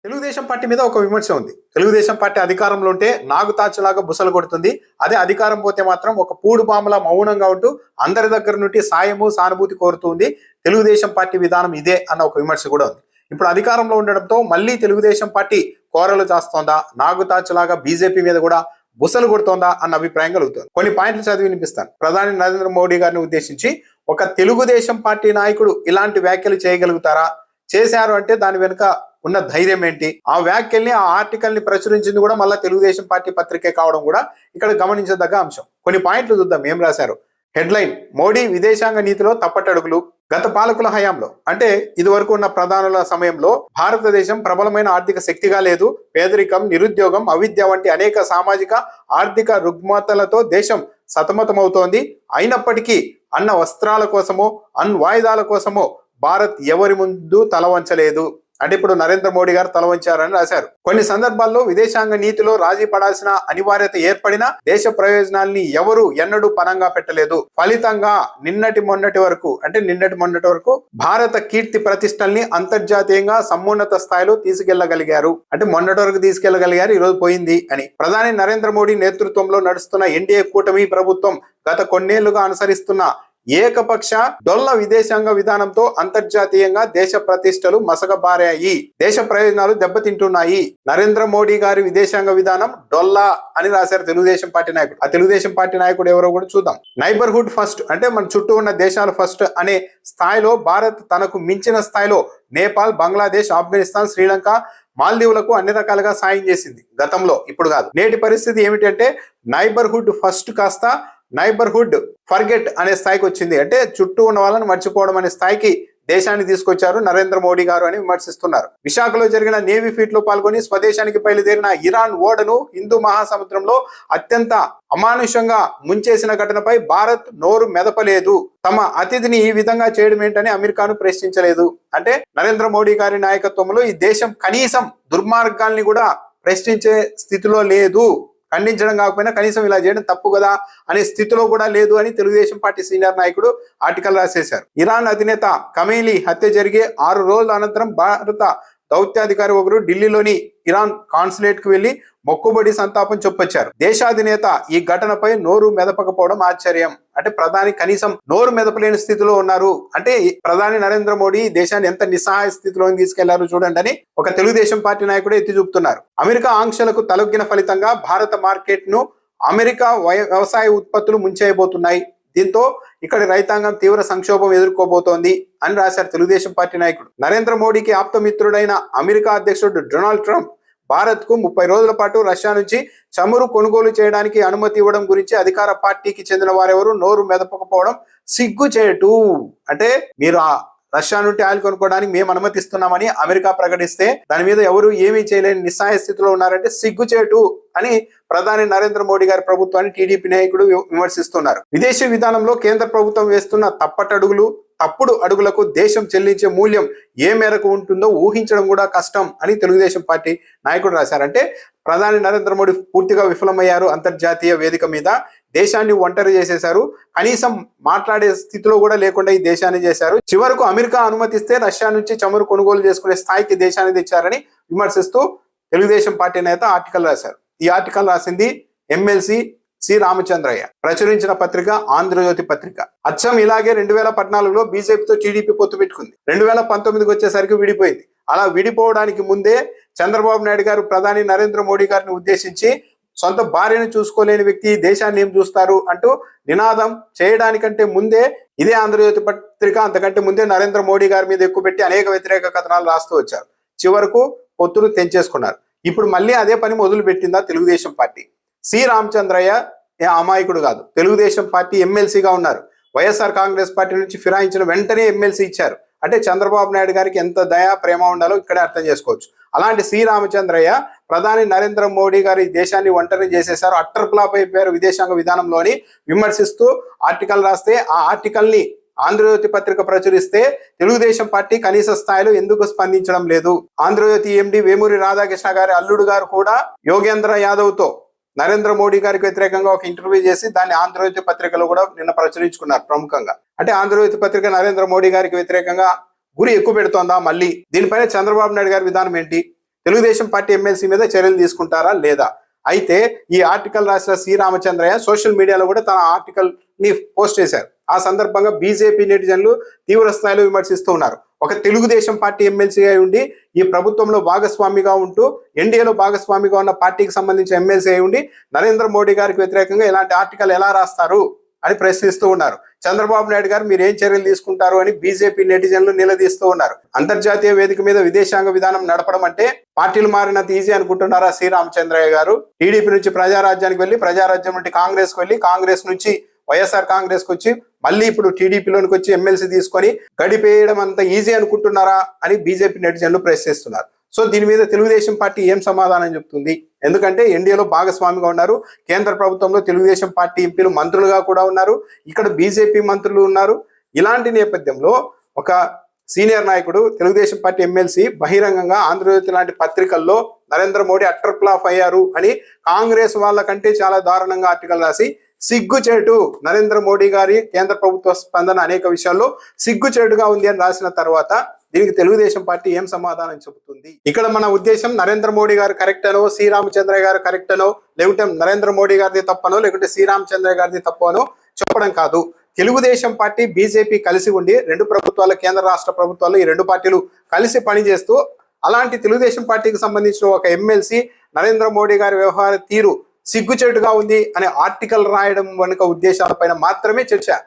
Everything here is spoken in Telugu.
తెలుగుదేశం పార్టీ మీద ఒక విమర్శ ఉంది. తెలుగుదేశం పార్టీ అధికారంలో ఉంటే నాగుతాచులాగా బుసలు కొడుతుంది. అదే అధికారం పోతే మాత్రం ఒక పూడు బాములా మౌనంగా ఉంటూ అందరి దగ్గర నుండి సాయము సానుభూతి కోరుతుంది. తెలుగుదేశం పార్టీ విధానం ఇదే అన్న ఒక విమర్శ కూడా ఉంది. ఇప్పుడు అధికారంలో ఉండడంతో మళ్ళీ తెలుగుదేశం పార్టీ కోరలు చేస్తోందా, నాగుతాచులాగా బీజేపీ మీద కూడా బుసలు కొడుతోందా అన్న అభిప్రాయం కలుగుతుంది. కొన్ని పాయింట్లు చదివి వినిపిస్తాను. ప్రధాని నరేంద్ర మోడీ గారిని ఉద్దేశించి ఒక తెలుగుదేశం పార్టీ నాయకుడు ఇలాంటి వ్యాఖ్యలు చేయగలుగుతారా, చేశారు అంటే దాని వెనుక ఉన్న ధైర్యం ఏంటి, ఆ వ్యాఖ్యల్ని ఆ ఆర్టికల్ ని ప్రచురించింది కూడా మళ్ళీ తెలుగుదేశం పార్టీ పత్రికే కావడం కూడా ఇక్కడ గమనించదగ్గ అంశం. కొన్ని పాయింట్లు చూద్దాం ఏం రాశారు. హెడ్లైన్: మోడీ విదేశాంగ నీతిలో తప్పటడుగులు. గత పాలకుల హయాంలో అంటే ఇదివరకు ఉన్న ప్రధానుల సమయంలో భారతదేశం ప్రబలమైన ఆర్థిక శక్తిగా లేదు. పేదరికం, నిరుద్యోగం, అవిద్య వంటి అనేక సామాజిక ఆర్థిక రుగ్మతలతో దేశం సతమతమవుతోంది. అయినప్పటికీ అన్న వస్త్రాల కోసమో వాయిదాల కోసమో భారత్ ఎవరి ముందు తల వంచలేదు. అంటే ఇప్పుడు నరేంద్ర మోడీ గారు తల వంచారని రాశారు. కొన్ని సందర్భాల్లో విదేశాంగ నీతిలో రాజీ పడాల్సిన అనివార్యత ఏర్పడినా దేశ ప్రయోజనాల్ని ఎవరు ఎన్నడూ పనంగా పెట్టలేదు. ఫలితంగా నిన్నటి మొన్నటి వరకు భారత కీర్తి ప్రతిష్టల్ని అంతర్జాతీయంగా సమున్నత స్థాయిలో తీసుకెళ్లగలిగారు. అంటే మొన్నటి వరకు తీసుకెళ్లగలిగారు, ఈ రోజు పోయింది అని. ప్రధాని నరేంద్ర మోడీ నేతృత్వంలో నడుస్తున్న ఎన్డీఏ కూటమి ప్రభుత్వం గత కొన్నేళ్లుగా అనుసరిస్తున్న ఏకపక్ష డొల్ల విదేశాంగ విధానంతో అంతర్జాతీయంగా దేశ ప్రతిష్టలు మసకబారాయి, దేశ ప్రయోజనాలు దెబ్బతింటున్నాయి. నరేంద్ర మోడీ గారి విదేశాంగ విధానం డొల్లా అని రాశారు తెలుగుదేశం పార్టీ నాయకుడు. ఆ తెలుగుదేశం పార్టీ నాయకుడు ఎవరో కూడా చూద్దాం. నైబర్హుడ్ ఫస్ట్ అంటే మన చుట్టూ ఉన్న దేశాలు ఫస్ట్ అనే స్థాయిలో భారత్ తనకు మించిన స్థాయిలో నేపాల్, బంగ్లాదేశ్, ఆఫ్ఘనిస్తాన్, శ్రీలంక, మాల్దీవులకు అన్ని రకాలుగా సాయం చేసింది గతంలో, ఇప్పుడు కాదు. నేటి పరిస్థితి ఏమిటంటే నైబర్హుడ్ ఫస్ట్ కాస్త నైబర్హుడ్ ఫర్గెట్ అనే స్థాయికి వచ్చింది. అంటే చుట్టూ ఉన్న వాళ్ళని మర్చిపోవడం అనే స్థాయికి దేశాన్ని తీసుకొచ్చారు నరేంద్ర మోడీ గారు అని విమర్శిస్తున్నారు. విశాఖలో జరిగిన నేవీ ఫీట్ లో పాల్గొని స్వదేశానికి బయలుదేరిన ఇరాన్ ఓడను హిందూ మహాసముద్రంలో అత్యంత అమానుషంగా ముంచేసిన ఘటనపై భారత్ నోరు మెదపలేదు. తమ అతిథిని ఈ విధంగా చేయడం ఏంటని అమెరికాను ప్రశ్నించలేదు. అంటే నరేంద్ర మోడీ గారి నాయకత్వంలో ఈ దేశం కనీసం దుర్మార్గాల్ని కూడా ప్రశ్నించే స్థితిలో లేదు. ఖండించడం కాకపోయినా కనీసం ఇలా చేయడం తప్పు కదా అనే స్థితిలో కూడా లేదు అని తెలుగుదేశం పార్టీ సీనియర్ నాయకుడు ఆర్టికల్ రాసేశారు. ఇరాన్ అధినేత ఖమేనీ హత్య జరిగే 6 రోజుల అనంతరం భారత దౌత్యాధికారి ఒకరు ఢిల్లీలోని ఇరాన్ కాన్సులేట్ కు వెళ్లి మొక్కుబడి సంతాపం చెప్పొచ్చారు. దేశాధినేత ఈ ఘటనపై నోరు మెదపకపోవడం ఆశ్చర్యం. అంటే ప్రధాని కనీసం నోరు మెదపలేని స్థితిలో ఉన్నారు. అంటే ప్రధాని నరేంద్ర మోడీ దేశాన్ని ఎంత నిస్సహాయ స్థితిలో తీసుకెళ్లారు చూడండి అని ఒక తెలుగుదేశం పార్టీ నాయకుడు ఎత్తి చూపుతున్నారు. అమెరికా ఆంక్షలకు తలొగ్గిన ఫలితంగా భారత మార్కెట్ ను అమెరికా వ్యవసాయ ఉత్పత్తులు ముంచేయబోతున్నాయి. దీంతో ఇక్కడి రైతాంగం తీవ్ర సంక్షోభం ఎదుర్కోబోతోంది అని రాశారు తెలుగుదేశం పార్టీ నాయకుడు. నరేంద్ర మోడీకి ఆప్తమిత్రుడైన అమెరికా అధ్యక్షుడు డొనాల్డ్ ట్రంప్ భారత్ కు 30 రోజుల పాటు రష్యా నుంచి చమురు కొనుగోలు చేయడానికి అనుమతి ఇవ్వడం గురించి అధికార పార్టీకి చెందిన వారెవరు నోరు మెదపకపోవడం సిగ్గుచేటు. అంటే మీరు రష్యా నుండి ఆయిల్ కొనుక్కోవడానికి మేము అనుమతిస్తున్నామని అమెరికా ప్రకటిస్తే దాని మీద ఎవరు ఏమీ చేయలేని నిస్సహాయ స్థితిలో ఉన్నారంటే సిగ్గుచేటు అని ప్రధాని నరేంద్ర మోడీ గారి ప్రభుత్వాన్ని టీడీపీ నాయకుడు విమర్శిస్తున్నారు. విదేశీ విధానంలో కేంద్ర ప్రభుత్వం వేస్తున్న తప్పుడు అడుగులకు దేశం చెల్లించే మూల్యం ఏ మేరకు ఉంటుందో ఊహించడం కూడా కష్టం అని తెలుగుదేశం పార్టీ నాయకుడు రాశారంటే ప్రధాని నరేంద్ర మోడీ పూర్తిగా విఫలమయ్యారు. అంతర్జాతీయ వేదిక మీద దేశాన్ని ఒంటరి చేసేశారు. కనీసం మాట్లాడే స్థితిలో కూడా లేకుండా ఈ దేశాన్ని చేశారు. చివరకు అమెరికా అనుమతిస్తే రష్యా నుంచి చమురు కొనుగోలు చేసుకునే స్థాయికి దేశాన్ని తెచ్చారని విమర్శిస్తూ తెలుగుదేశం పార్టీ నేత ఆర్టికల్ రాశారు. ఈ ఆర్టికల్ రాసింది ఎమ్మెల్సీ సి రామచంద్రయ్య. ప్రచురించిన పత్రిక ఆంధ్రజ్యోతి పత్రిక. అచ్చం ఇలాగే 2014లో బీజేపీతో టీడీపీ పొత్తు పెట్టుకుంది. 2019కి వచ్చేసరికి విడిపోయింది. అలా విడిపోవడానికి ముందే చంద్రబాబు నాయుడు గారు ప్రధాని నరేంద్ర మోడీ గారిని ఉద్దేశించి సొంత భార్యను చూసుకోలేని వ్యక్తి దేశాన్ని ఏం చూస్తారు అంటూ నినాదం చేయడానికంటే ముందే ఇదే ఆంధ్రజ్యోతి పత్రిక అంతకంటే ముందే నరేంద్ర మోడీ గారి మీద ఎక్కువ పెట్టి అనేక వ్యతిరేక కథనాలు రాస్తూ వచ్చారు. చివరకు పొత్తును తెంచేసుకున్నారు. ఇప్పుడు మళ్ళీ అదే పని మొదలు పెట్టిందా తెలుగుదేశం పార్టీ. సి రామచంద్రయ్య అమాయకుడు కాదు. తెలుగుదేశం పార్టీ ఎమ్మెల్సీగా ఉన్నారు. వైఎస్ఆర్ కాంగ్రెస్ పార్టీ నుంచి ఫిరాయించిన వెంటనే ఎమ్మెల్సీ ఇచ్చారు. అంటే చంద్రబాబు నాయుడు గారికి ఎంత దయా ప్రేమ ఉండాలో ఇక్కడే అర్థం చేసుకోవచ్చు. అలాంటి సి రామచంద్రయ్య ప్రధాని నరేంద్ర మోడీ గారి దేశాన్ని ఒంటరి చేసేశారు, అట్టర్ ఫ్లాప్ అయిపోయారు విదేశాంగ విధానంలోని విమర్శిస్తూ ఆర్టికల్ రాస్తే ఆ ఆర్టికల్ ని ఆంధ్రజ్యోతి పత్రిక ప్రచురిస్తే తెలుగుదేశం పార్టీ కనీస స్థాయిలో ఎందుకు స్పందించడం లేదు. ఆంధ్రజ్యోతి ఎండి వేమూరి రాధాకృష్ణ గారి అల్లుడు గారు కూడా యోగేంద్ర యాదవ్ తో నరేంద్ర మోడీ గారికి వ్యతిరేకంగా ఒక ఇంటర్వ్యూ చేసి దాన్ని ఆంధ్రజ్యోతి పత్రికలో కూడా నిన్న ప్రచురించుకున్నారు ప్రముఖంగా. అంటే ఆంధ్రజ్యోతి పత్రిక నరేంద్ర మోడీ గారికి వ్యతిరేకంగా గురి ఎక్కువ పెడుతోందా మళ్ళీ? దీనిపైన చంద్రబాబు నాయుడు గారి విధానం ఏంటి? తెలుగుదేశం పార్టీ ఎమ్మెల్సీ మీద చర్యలు తీసుకుంటారా లేదా? అయితే ఈ ఆర్టికల్ రాసిన సి రామచంద్రయ్య సోషల్ మీడియాలో కూడా తన ఆర్టికల్ ని పోస్ట్ చేశారు. ఆ సందర్భంగా బీజేపీ నెటిజన్లు తీవ్ర స్థాయిలో విమర్శిస్తూ ఉన్నారు. ఒక తెలుగుదేశం పార్టీ ఎమ్మెల్సీ అయి ఉండి ఈ ప్రభుత్వంలో భాగస్వామిగా ఉంటూ ఎన్డీఏలో భాగస్వామిగా ఉన్న పార్టీకి సంబంధించిన ఎమ్మెల్సీ అయి ఉండి నరేంద్ర మోడీ గారికి వ్యతిరేకంగా ఇలాంటి ఆర్టికల్ ఎలా రాస్తారు అని ప్రశ్నిస్తూ ఉన్నారు. చంద్రబాబు నాయుడు గారు మీరు ఏం చర్యలు తీసుకుంటారు అని బీజేపీ నెటిజన్లు నిలదీస్తూ ఉన్నారు. అంతర్జాతీయ వేదిక మీద విదేశాంగ విధానం నడపడం అంటే పార్టీలు మారినంత ఈజీ అనుకుంటున్నారా సి రామచంద్రయ్య గారు? టీడీపీ నుంచి ప్రజారాజ్యానికి వెళ్ళి, ప్రజారాజ్యం నుండి కాంగ్రెస్ కు వెళ్ళి, కాంగ్రెస్ నుంచి వైఎస్ఆర్ కాంగ్రెస్ కు వచ్చి మళ్ళీ ఇప్పుడు టీడీపీలోనికి వచ్చి ఎమ్మెల్సీ తీసుకొని గడిపేయడం అంత ఈజీ అనుకుంటున్నారా అని బీజేపీ నెటిజన్లు ప్రశ్నిస్తున్నారు. సో దీని మీద తెలుగుదేశం పార్టీ ఏం సమాధానం చెప్తుంది? ఎందుకంటే ఎన్డీఏలో భాగస్వామిగా ఉన్నారు, కేంద్ర ప్రభుత్వంలో తెలుగుదేశం పార్టీ ఎంపీలు మంత్రులుగా కూడా ఉన్నారు, ఇక్కడ బీజేపీ మంత్రులు ఉన్నారు. ఇలాంటి నేపథ్యంలో ఒక సీనియర్ నాయకుడు తెలుగుదేశం పార్టీ ఎమ్మెల్సీ బహిరంగంగా ఆంధ్రజ్యోతి లాంటి పత్రికల్లో నరేంద్ర మోడీ అట్టర్ ఫ్లాప్ అయ్యారు అని కాంగ్రెస్ వాళ్ళ కంటే చాలా దారుణంగా ఆర్టికల్ రాసి సిగ్గుచేటు, నరేంద్ర మోడీ గారి కేంద్ర ప్రభుత్వ స్పందన అనేక విషయాల్లో సిగ్గుచేటుగా ఉంది అని రాసిన తర్వాత దీనికి తెలుగుదేశం పార్టీ ఏం సమాధానం చెబుతుంది? ఇక్కడ మన ఉద్దేశం నరేంద్ర మోడీ గారు కరెక్ట్ అనో, సి రామచంద్రయ్య గారు కరెక్ట్ అనో, లేకుంటే నరేంద్ర మోడీ గారిది తప్పనో, లేకుంటే సి రామచంద్రయ్య గారిది తప్పనో చెప్పడం కాదు. తెలుగుదేశం పార్టీ బీజేపీ కలిసి ఉండి రెండు ప్రభుత్వాల, కేంద్ర రాష్ట్ర ప్రభుత్వాలు, ఈ రెండు పార్టీలు కలిసి పనిచేస్తూ అలాంటి తెలుగుదేశం పార్టీకి సంబంధించిన ఒక ఎమ్మెల్సీ నరేంద్ర మోడీ గారి వ్యవహార తీరు సిగ్గుచేటుగా ఉంది అనే ఆర్టికల్ రాయడం వెనుక ఉద్దేశాలపైన మాత్రమే చర్చ.